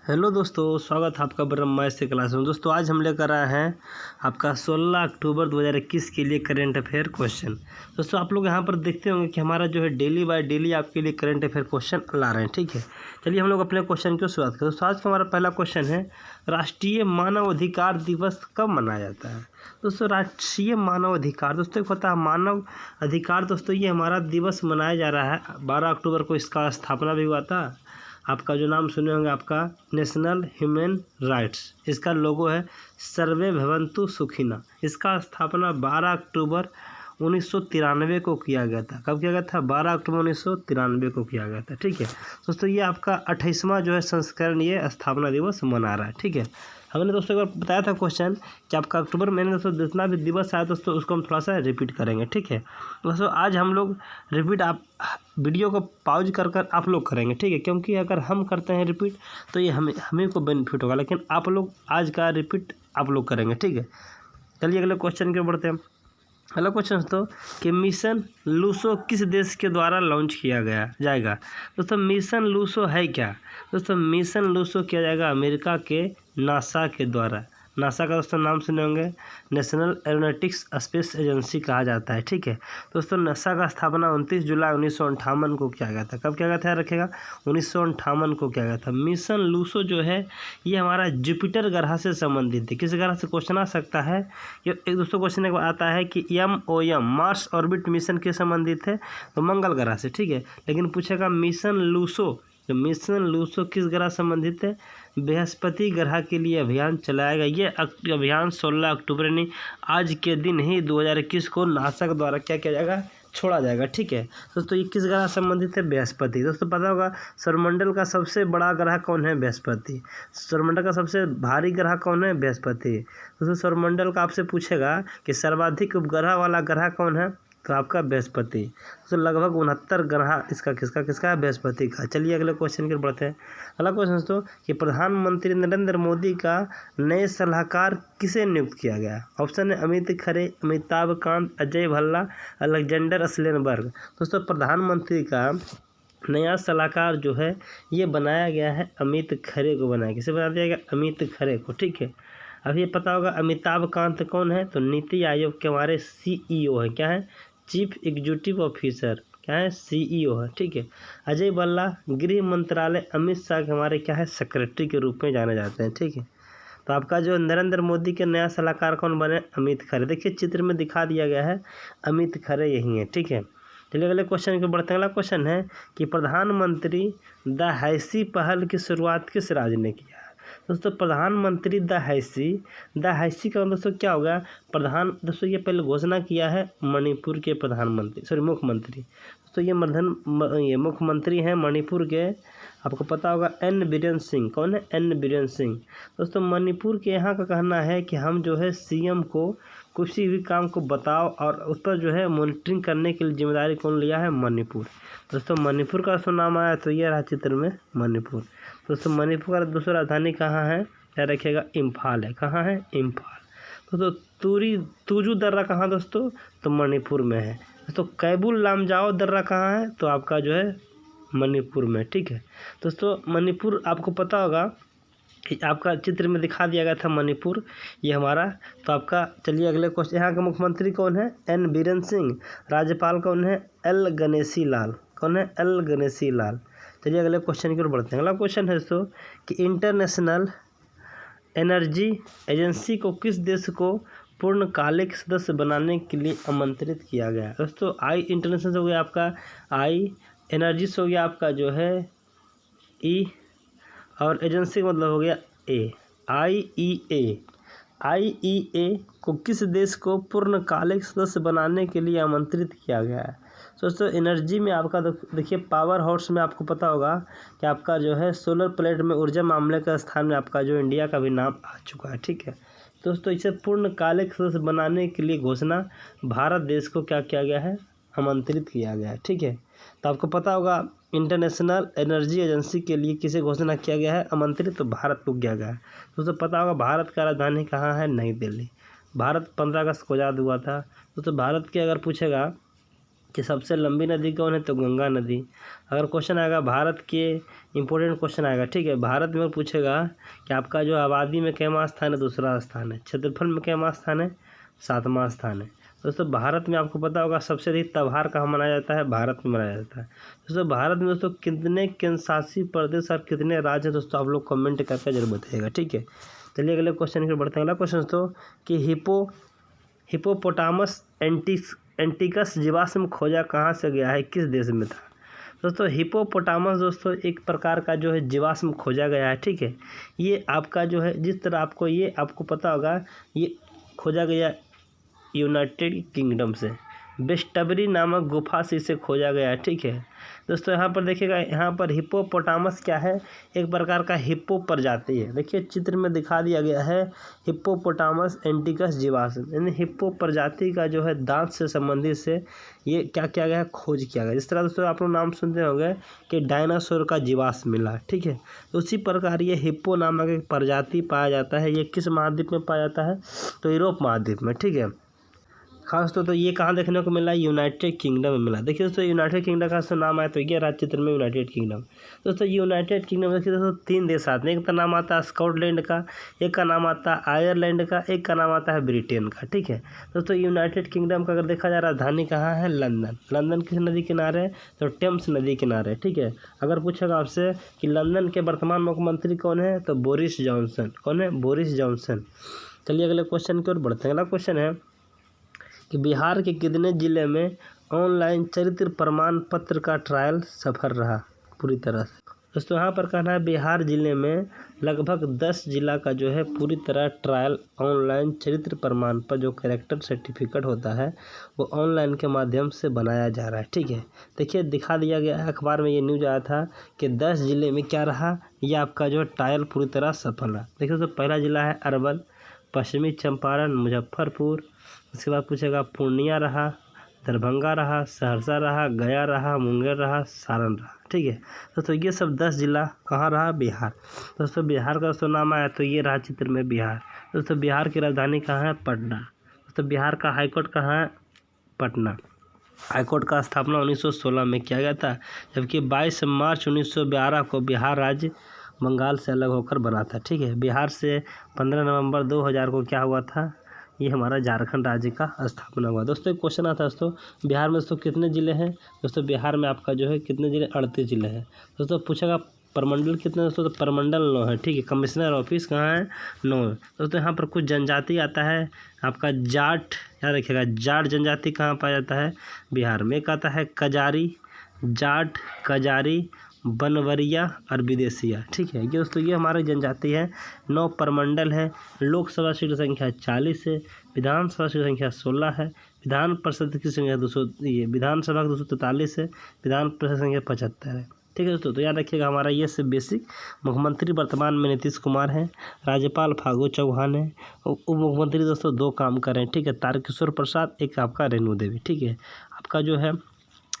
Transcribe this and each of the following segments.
Hello दोस्तों, स्वागत है आपका ब्रह्मा से क्लास में। दोस्तों आज हम लेकर आए हैं आपका 16 अक्टूबर 2021 के लिए करंट अफेयर क्वेश्चन। दोस्तों आप लोग यहाँ पर देखते होंगे कि हमारा जो है डेली बाय डेली आपके लिए करंट अफेयर क्वेश्चन ला रहे हैं। ठीक है, चलिए हम लोग अपने क्वेश्चन की शुरुआत करें। दोस्तों आज का हमारा पहला क्वेश्चन है, राष्ट्रीय मानव अधिकार दिवस कब मनाया जाता है। दोस्तों राष्ट्रीय मानव अधिकार, दोस्तों एक होता है मानव अधिकार। दोस्तों ये हमारा दिवस मनाया जा रहा है 12 अक्टूबर को, इसका स्थापना भी हुआ था। आपका जो नाम सुने होंगे आपका नेशनल ह्यूमन राइट्स, इसका लोगो है सर्वे भवन्तु सुखिना। इसका स्थापना 12 अक्टूबर 1993 को किया गया था। कब किया गया था? 12 अक्टूबर 1993 को किया गया था। ठीक है दोस्तों, ये आपका 28वां जो है संस्करण ये स्थापना दिवस मना रहा है। ठीक है, हमने दोस्तों एक बार बताया था क्वेश्चन कि आपका अक्टूबर महीने दोस्तों जितना भी दिवस आया दोस्तों उसको हम थोड़ा सा रिपीट करेंगे। ठीक है दोस्तों, आज हम लोग रिपीट आप वीडियो को पॉज कर आप लोग करेंगे। ठीक है, क्योंकि अगर हम करते हैं रिपीट तो ये हमें को बेनिफिट होगा, लेकिन आप लोग आज का रिपीट आप लोग करेंगे। ठीक है, चलिए अगले क्वेश्चन की ओर बढ़ते हैं। अगला क्वेश्चन दोस्तों कि मिशन लूसो किस देश के द्वारा लॉन्च किया जाएगा। दोस्तों मिशन लूसो है क्या? दोस्तों मिशन लूसो किया जाएगा अमेरिका के नासा के द्वारा। नासा का दोस्तों नाम सुने होंगे, नेशनल एरोनॉटिक्स स्पेस एजेंसी कहा जाता है। ठीक है दोस्तों, नासा का स्थापना 29 जुलाई 1958 को किया गया था। कब किया गया था? रखेगा 1958 को किया गया था। मिशन लूसो जो है ये हमारा जुपिटर ग्रह से संबंधित है। किस ग्रह से? क्वेश्चन आ सकता है। ये एक दोस्तों क्वेश्चन आता है कि MOM मार्स ऑर्बिट मिशन के संबंधित है, तो मंगल ग्रह से। ठीक है, लेकिन पूछेगा मिशन लूसो, तो मिशन लूसो किस ग्रह संबंधित है? बृहस्पति ग्रह के लिए अभियान चलाएगा। ये अभियान 16 अक्टूबर यानी आज के दिन ही 2021 को नासा के द्वारा क्या किया जाएगा? छोड़ा जाएगा। ठीक है दोस्तों, ये किस ग्रह संबंधित है? बृहस्पति। दोस्तों पता होगा सौरमंडल का सबसे बड़ा ग्रह कौन है? बृहस्पति। सौरमंडल का सबसे भारी ग्रह कौन है? बृहस्पति। दोस्तों सौरमंडल का आपसे पूछेगा कि सर्वाधिक उपग्रह वाला ग्रह कौन है, तो आपका बृहस्पति। तो लगभग 69 ग्रह किसका है? बृहस्पति का। चलिए अगले क्वेश्चन की बढ़ते हैं। अगला क्वेश्चन दोस्तों कि प्रधानमंत्री नरेंद्र मोदी का नए सलाहकार किसे नियुक्त किया गया? ऑप्शन है अमित खरे, अमिताभ कांत, अजय भल्ला, अलेक्जेंडर स्लेनबर्ग। दोस्तों प्रधानमंत्री का नया सलाहकार जो है ये बनाया गया है अमित खरे को बनाया। किसे बना दिया गया? अमित खरे को। ठीक है, अब ये पता होगा अमिताभ कांत कौन है? तो नीति आयोग के हमारे CEO है। क्या है? Chief executive officer. क्या है? CEO है। ठीक है, अजय भल्ला गृह मंत्रालय अमित शाह के हमारे क्या है? सेक्रेटरी के रूप में जाने जाते हैं। ठीक है, तो आपका जो नरेंद्र मोदी के नया सलाहकार कौन बने? अमित खरे। देखिए चित्र में दिखा दिया गया है, अमित खरे यही है। ठीक है, चलिए अगले क्वेश्चन को बढ़ते हैं। अगला क्वेश्चन है कि प्रधानमंत्री द हैसी पहल की शुरुआत किस राज्य ने किया? दोस्तों प्रधानमंत्री द हैसी का दोस्तों क्या होगा? दोस्तों ये पहले घोषणा किया है मणिपुर के प्रधानमंत्री मुख्यमंत्री। दोस्तों ये मुख्यमंत्री हैं मणिपुर के, आपको पता होगा N बीरेन सिंह। कौन है? N बीरेन सिंह। दोस्तों मणिपुर के यहाँ का कहना है कि हम जो है CM को किसी भी काम को बताओ और उस पर जो है मॉनिटरिंग करने के लिए जिम्मेदारी कौन लिया है? मणिपुर। दोस्तों मणिपुर का नाम आया तो ये रहा चित्र में मणिपुर। दोस्तों मणिपुर का दूसरा राजधानी कहाँ है? क्या रखिएगा? इम्फाल है। कहाँ है? इम्फाल। दोस्तों तुजू दर्रा कहाँ दोस्तों? तो मणिपुर में है। दोस्तों कैबुल लामजाओ दर्रा कहाँ है? तो आपका जो है मणिपुर में। ठीक है दोस्तों, मणिपुर आपको पता होगा कि आपका चित्र में दिखा दिया गया था मणिपुर ये हमारा। तो आपका चलिए अगले क्वेश्चन, यहाँ का मुख्यमंत्री कौन है? N बीरेन सिंह। राज्यपाल कौन है? L गणेशी लाल। कौन है? L गणेशी लाल। चलिए अगले क्वेश्चन की ओर बढ़ते हैं। अगला क्वेश्चन है दोस्तों कि इंटरनेशनल एनर्जी एजेंसी को किस देश को पूर्णकालिक सदस्य बनाने के लिए आमंत्रित किया गया? दोस्तों इंटरनेशनल हो गया आपका एनर्जी हो गया आपका जो है E, और एजेंसी का मतलब हो गया A। IEA को किस देश को पूर्णकालिक सदस्य बनाने के लिए आमंत्रित किया गया है? दोस्तों एनर्जी में आपका देखिए पावर हाउस में आपको पता होगा कि आपका जो है सोलर प्लेट में ऊर्जा मामले का स्थान में आपका जो इंडिया का भी नाम आ चुका है। ठीक है दोस्तों, इसे पूर्णकालिक सदस्य बनाने के लिए घोषणा भारत देश को क्या किया गया है? आमंत्रित किया गया है। ठीक है, तो आपको पता होगा इंटरनेशनल एनर्जी एजेंसी के लिए किसे घोषणा किया गया है आमंत्रित? तो भारत को किया गया है। दोस्तों पता होगा भारत का राजधानी कहाँ है? नई दिल्ली। भारत 15 अगस्त को आज़ाद हुआ था। दोस्तों भारत के अगर पूछेगा कि सबसे लंबी नदी कौन है, तो गंगा नदी। अगर क्वेश्चन आएगा भारत के, इंपॉर्टेंट क्वेश्चन आएगा, ठीक है, भारत में पूछेगा कि आपका जो आबादी में कैवां स्थान है, दूसरा स्थान है, क्षेत्रफल में कैवां स्थान है, 7वां स्थान है। दोस्तों भारत में आपको पता होगा सबसे अधिक त्योहार कहाँ मनाया जाता है, भारत में मनाया जाता है। दोस्तों भारत में दोस्तों कितने केंद्रशासित प्रदेश और कितने राज्य हैं, दोस्तों आप लोग कमेंट करके जरूर बताइएगा, ठीक है। चलिए अगले क्वेश्चन की बढ़ते हैं। अगला क्वेश्चन दोस्तों कि हिपोपोटामस एंटिकस जीवाश्म खोजा कहाँ से गया है, किस देश में था। दोस्तों हिपोपोटामस दोस्तों एक प्रकार का जो है जीवाश्म खोजा गया है, ठीक है। ये आपका जो है जिस तरह आपको पता होगा, ये खोजा गया यूनाइटेड किंगडम से, वेस्टबरी नामक गुफा से इसे खोजा गया है, ठीक है। दोस्तों यहाँ पर देखिएगा, यहाँ पर हिप्पोपोटामस क्या है, एक प्रकार का हिप्पो प्रजाति है। देखिए चित्र में दिखा दिया गया है हिप्पोपोटामस एंटिकस जीवाश्म, यानी हिप्पो प्रजाति का जो है दांत से संबंधित से ये क्या किया गया है, खोज किया गया। जिस तरह दोस्तों आप लोग नाम सुनते होंगे कि डायनासोर का जीवाश्म मिला, ठीक है। उसी प्रकार ये हिप्पो नामक एक प्रजाति पाया जाता है। ये किस महाद्वीप में पाया जाता है, तो यूरोप महाद्वीप में, ठीक है। खास तो ये कहाँ देखने को मिला, यूनाइटेड किंगडम में मिला। देखिए दोस्तों यूनाइटेड किंगडम का दोस्तों नाम आया तो ये राज्य चित्र में यूनाइटेड किंगडम। दोस्तों यूनाइटेड किंगडम देखिए दोस्तों 3 देश आते हैं, एक का नाम आता है स्कॉटलैंड का, एक का नाम आता है आयरलैंड का, एक का नाम आता है ब्रिटेन का, ठीक है। दोस्तों यूनाइटेड किंगडम का अगर देखा जाए राजधानी कहाँ है, लंदन। लंदन किस नदी किनारे है, तो टेम्स नदी किनारे, ठीक है। अगर पूछेगा आपसे कि लंदन के वर्तमान मुख्यमंत्री कौन है, तो बोरिस जॉनसन। कौन है, बोरिस जॉनसन। चलिए अगले क्वेश्चन की ओर बढ़ते हैं। अगला क्वेश्चन है कि बिहार के कितने जिले में ऑनलाइन चरित्र प्रमाण पत्र का ट्रायल सफल रहा पूरी तरह से। दोस्तों यहाँ पर कहना है बिहार जिले में लगभग 10 जिला का जो है पूरी तरह ट्रायल ऑनलाइन चरित्र प्रमाण पर जो कैरेक्टर सर्टिफिकेट होता है वो ऑनलाइन के माध्यम से बनाया जा रहा है, ठीक है। देखिए दिखा दिया गया है, अखबार में ये न्यूज़ आया था कि 10 जिले में क्या रहा, ये आपका जो ट्रायल पूरी तरह सफल रहा। देखिए दोस्तों पहला जिला है अरवल, पश्चिमी चंपारण, मुजफ्फरपुर, उसके बाद पूछेगा पूर्णिया रहा, दरभंगा रहा, सहरसा रहा, गया रहा, मुंगेर रहा, सारण रहा, ठीक है। दोस्तों ये सब 10 जिला कहाँ रहा, बिहार। दोस्तों बिहार का दोस्तों नाम आया तो ये रहा चित्र में बिहार। दोस्तों बिहार की राजधानी कहाँ है, पटना। दोस्तों बिहार का हाईकोर्ट कहाँ है, पटना। हाईकोर्ट का स्थापना 1916 में किया गया था, जबकि 22 मार्च 1912 को बिहार राज्य बंगाल से अलग होकर बना था, ठीक है। बिहार से 15 नवंबर 2000 को क्या हुआ था, ये हमारा झारखंड राज्य का स्थापना हुआ। दोस्तों एक क्वेश्चन आता है दोस्तों बिहार में दोस्तों कितने ज़िले हैं। दोस्तों बिहार में आपका जो है कितने ज़िले, 38 ज़िले हैं। दोस्तों पूछेगा प्रमंडल कितने, दोस्तों तो प्रमंडल 9 है, ठीक है। कमिश्नर ऑफिस कहाँ है, 9 है। दोस्तों यहाँ पर कुछ जनजाति आता है आपका जाट, याद रखिएगा जाट जनजाति कहाँ पाया जाता है, बिहार में। एक आता है कजारी, जाट, कजारी, बनवरिया और विदेशिया, ठीक है। ये दोस्तों ये हमारी जनजाति है। 9 प्रमंडल है। लोकसभा सीट की संख्या 40 है, विधानसभा सीट की संख्या 16 है, विधान परिषद की संख्या 200, ये विधानसभा 243 है, विधान परिषद संख्या 75 है, ठीक है दोस्तों। तो याद रखिएगा हमारा ये से बेसिक। मुख्यमंत्री वर्तमान में नीतीश कुमार हैं, राज्यपाल फागू चौहान है, उप मुख्यमंत्री दोस्तों 2 काम कर रहे हैं, ठीक है, तारकिशोर प्रसाद, एक आपका रेणु देवी, ठीक है। आपका जो है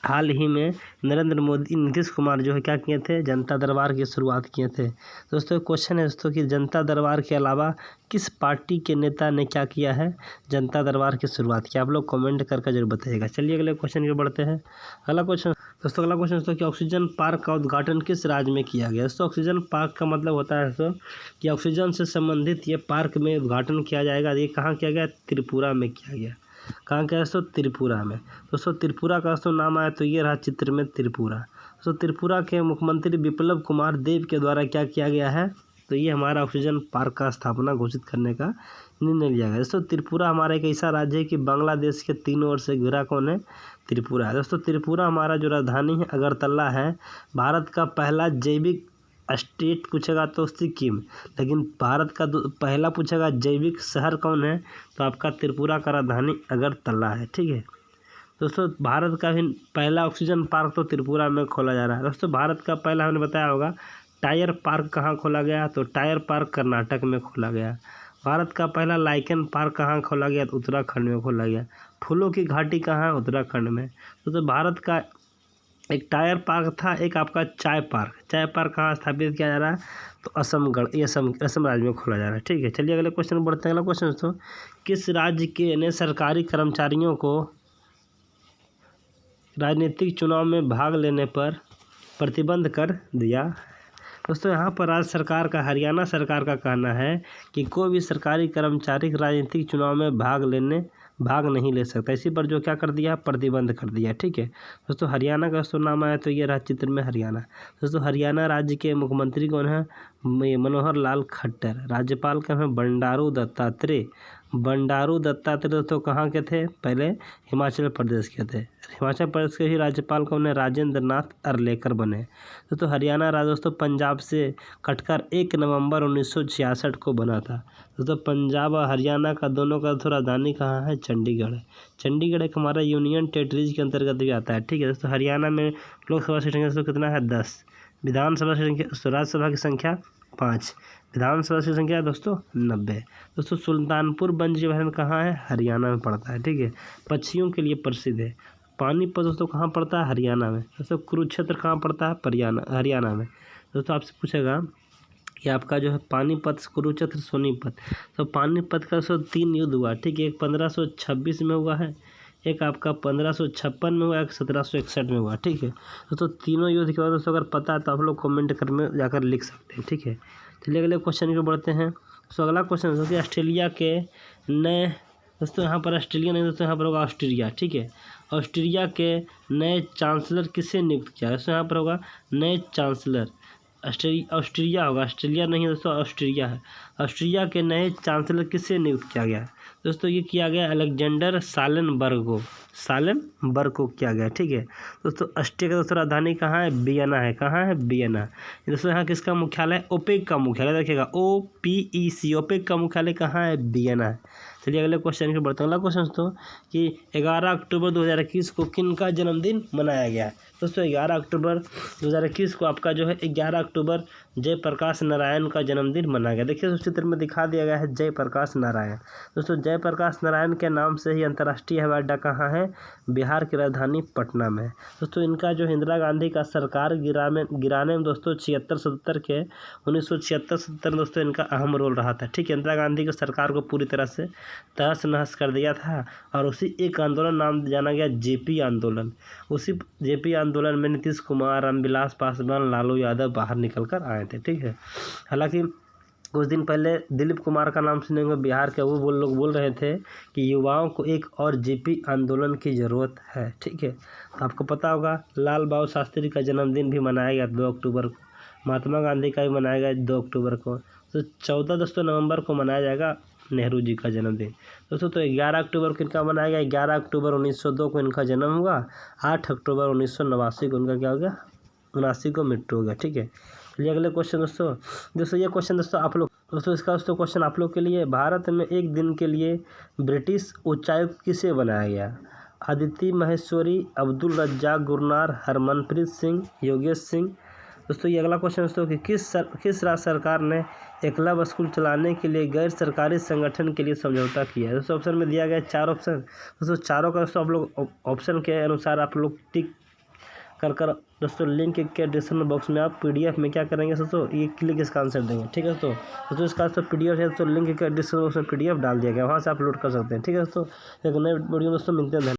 हाल ही में नरेंद्र मोदी, नीतीश कुमार जो है क्या किए थे, जनता दरबार की शुरुआत किए थे। दोस्तों क्वेश्चन है दोस्तों कि जनता दरबार के अलावा किस पार्टी के नेता ने क्या किया है, जनता दरबार की शुरुआत की। आप लोग कमेंट करके जरूर बताइएगा। चलिए अगले क्वेश्चन की बढ़ते हैं। अगला क्वेश्चन दोस्तों कि ऑक्सीजन पार्क का उद्घाटन किस राज्य में किया गया। दोस्तों ऑक्सीजन पार्क का मतलब होता है दोस्तों कि ऑक्सीजन से संबंधित ये पार्क में उद्घाटन किया जाएगा। ये कहाँ किया गया, त्रिपुरा में किया गया। कहाँ क्या है दोस्तों, त्रिपुरा में। दोस्तों त्रिपुरा का दोस्तों नाम आया तो ये रहा चित्र में त्रिपुरा। दोस्तों त्रिपुरा के मुख्यमंत्री विप्लव कुमार देव के द्वारा क्या किया गया है, तो ये हमारा ऑक्सीजन पार्क का स्थापना घोषित करने का निर्णय लिया गया। दोस्तों त्रिपुरा हमारा एक ऐसा राज्य है कि बांग्लादेश के 3 ओर से घिरा कौन है, त्रिपुरा है। दोस्तों त्रिपुरा हमारा जो राजधानी है अगरतला है। भारत का पहला जैविक स्टेट पूछेगा तो सिक्किम, लेकिन भारत का पहला पूछेगा जैविक शहर कौन है, तो आपका त्रिपुरा का राजधानी अगरतला है, ठीक है। दोस्तों भारत का भी पहला ऑक्सीजन पार्क तो त्रिपुरा में खोला जा रहा है। दोस्तों भारत का पहला हमने बताया होगा टायर पार्क कहाँ खोला गया, तो टायर पार्क कर्नाटक में खोला गया। भारत का पहला लाइकन पार्क कहाँ खोला गया, तो उत्तराखंड में खोला गया। फूलों की घाटी कहाँ है, उत्तराखंड में। तो भारत का एक टायर पार्क था, एक आपका चाय पार्क कहाँ स्थापित किया जा रहा है, तो असम राज्य में खोला जा रहा है, ठीक है। चलिए अगले क्वेश्चन बढ़ते हैं। अगला क्वेश्चन दोस्तों किस राज्य के ने सरकारी कर्मचारियों को राजनीतिक चुनाव में भाग लेने पर प्रतिबंध कर दिया। दोस्तों यहाँ पर राज्य सरकार का, हरियाणा सरकार का कहना है कि कोई भी सरकारी कर्मचारी राजनीतिक चुनाव में भाग नहीं ले सकता। इसी पर जो क्या कर दिया, प्रतिबंध कर दिया। ठीक है दोस्तों, हरियाणा का दोस्तों नाम आया तो ये रहा चित्र में हरियाणा। दोस्तों हरियाणा राज्य के मुख्यमंत्री कौन है, मनोहर लाल खट्टर। राज्यपाल का है बंडारू दत्तात्रेय। बंडारू दत्तात्रेय दोस्तों कहाँ के थे, पहले हिमाचल प्रदेश के थे। हिमाचल प्रदेश के ही राज्यपाल कौन है, राजेंद्र नाथ अर्लेकर बने। दोस्तों हरियाणा राज्य दोस्तों पंजाब से कटकर 1 नवंबर 1966 को बना था। दोस्तों पंजाब और हरियाणा का दोनों का दोस्तों राजधानी कहाँ है, चंडीगढ़ है। चंडीगढ़ एक हमारा यूनियन टेरिटरीज के अंतर्गत भी आता है। ठीक है दोस्तों, हरियाणा में लोकसभा सीटें दोस्तों कितना है, 10। विधानसभा सीटें, राज्यसभा की संख्या 5। विधानसभा की संख्या दोस्तों 90। दोस्तों सुल्तानपुर बंजीमहल कहाँ है, हरियाणा में पड़ता है। ठीक है, पक्षियों के लिए प्रसिद्ध है। पानीपत दोस्तों कहाँ पड़ता है, हरियाणा में। दोस्तों कुरुक्षेत्र कहाँ पड़ता है, हरियाणा में। दोस्तों आपसे पूछेगा कि आपका जो है पानीपत, कुरुक्षेत्र, सोनीपत। तो पानीपत का 3 युद्ध हुआ। ठीक है, एक 1526 में हुआ है, एक आपका 1556 में हुआ, एक 1761 में हुआ। ठीक है दोस्तों, तीनों युद्ध के बाद दोस्तों अगर पता है तो आप लोग कमेंट कर में जाकर लिख सकते हैं। ठीक है, चलिए अगले क्वेश्चन को बढ़ते हैं। तो अगला क्वेश्चन दोस्तों ऑस्ट्रेलिया के नए, दोस्तों यहाँ पर ऑस्ट्रेलिया नहीं दोस्तों, यहाँ पर होगा ऑस्ट्रिया। ठीक है, ऑस्ट्रिया के नए चांसलर किसे नियुक्त किया है, दोस्तों यहाँ पर होगा नए चांसलर। ऑस्ट्रिया होगा, ऑस्ट्रेलिया नहीं दोस्तों, ऑस्ट्रिया है। ऑस्ट्रिया के नए चांसलर किसे नियुक्त किया गया है, दोस्तों ये किया गया अलेक्जेंडर सालेनबर्ग को किया गया। ठीक है दोस्तों, ऑस्ट्रिया का दोस्तों राजधानी कहाँ है, वियना है। कहाँ है, वियना। दोस्तों यहाँ किसका मुख्यालय, ओपेक का मुख्यालय, देखिएगा OPEC, ओपेक का मुख्यालय कहाँ है, वियना है। चलिए अगले क्वेश्चन के बढ़ते हैं। अगला क्वेश्चन दोस्तों कि 11 अक्टूबर 2021 को किन का जन्मदिन मनाया गया है, दोस्तों 11 अक्टूबर 2021 को आपका जो है 11 अक्टूबर जयप्रकाश नारायण का जन्मदिन मनाया गया। देखिए उस चित्र में दिखा दिया गया है जयप्रकाश नारायण। दोस्तों जयप्रकाश नारायण के नाम से ही अंतर्राष्ट्रीय हवाई अड्डा कहाँ है, बिहार की राजधानी पटना में। दोस्तों इनका जो इंदिरा गांधी का सरकार गिराने में दोस्तों 76-77 के 1976-77 दोस्तों इनका अहम रोल रहा था। ठीक है, इंदिरा गांधी की सरकार को पूरी तरह से तहस नहस कर दिया था और उसी एक आंदोलन नाम जाना गया JP आंदोलन। उसी JP आंदोलन में नीतीश कुमार, रामविलास पासवान, लालू यादव बाहर निकल कर आए थे। ठीक है, हालांकि कुछ दिन पहले दिलीप कुमार का नाम सुनेंगे, बिहार के, वो लोग बोल रहे थे कि युवाओं को एक और JP आंदोलन की ज़रूरत है। ठीक है, तो आपको पता होगा लाल बहादुर शास्त्री का जन्मदिन भी मनाया गया 2 अक्टूबर को। महात्मा गांधी का भी मनाया गया 2 अक्टूबर को। तो 14 दोस्तों नवंबर को मनाया जाएगा नेहरू जी का जन्मदिन। दोस्तों तो 11 अक्टूबर को इनका मनाया गया, 11 अक्टूबर 1902 को इनका जन्म हुआ, 8 अक्टूबर 1989 को इनका क्या हो गया, 79 को मृत्यु हो गया। ठीक है, चलिए अगले क्वेश्चन दोस्तों ये क्वेश्चन दोस्तों आप लोग, दोस्तों इसका दोस्तों क्वेश्चन आप लोग के लिए, भारत में एक दिन के लिए ब्रिटिश उच्चायुक्त किसे बनाया गया, अदिति महेश्वरी, अब्दुल रज्जाक गुरनार, हरमनप्रीत सिंह, योगेश सिंह। दोस्तों ये अगला क्वेश्चन दोस्तों कि किस राज्य सरकार ने एकलव्य स्कूल चलाने के लिए गैर सरकारी संगठन के लिए समझौता किया है। दोस्तों ऑप्शन में दिया गया 4 ऑप्शन। दोस्तों चारों का दोस्तों आप लोग ऑप्शन के अनुसार आप लोग टिक कर दोस्तों लिंक के डिस्क्रिप्शन बॉक्स में आप PDF में क्या करेंगे दोस्तों, ये क्लिक इसका आंसर देंगे। ठीक है दोस्तों इसका दोस्तों PDF है तो लिंक के डिस्क्रिप्शन बॉक्स में PDF डाल दिया गया, वहाँ से आप लोड कर सकते हैं। ठीक है दोस्तों, एक नए वीडियो दोस्तों मिलते हैं।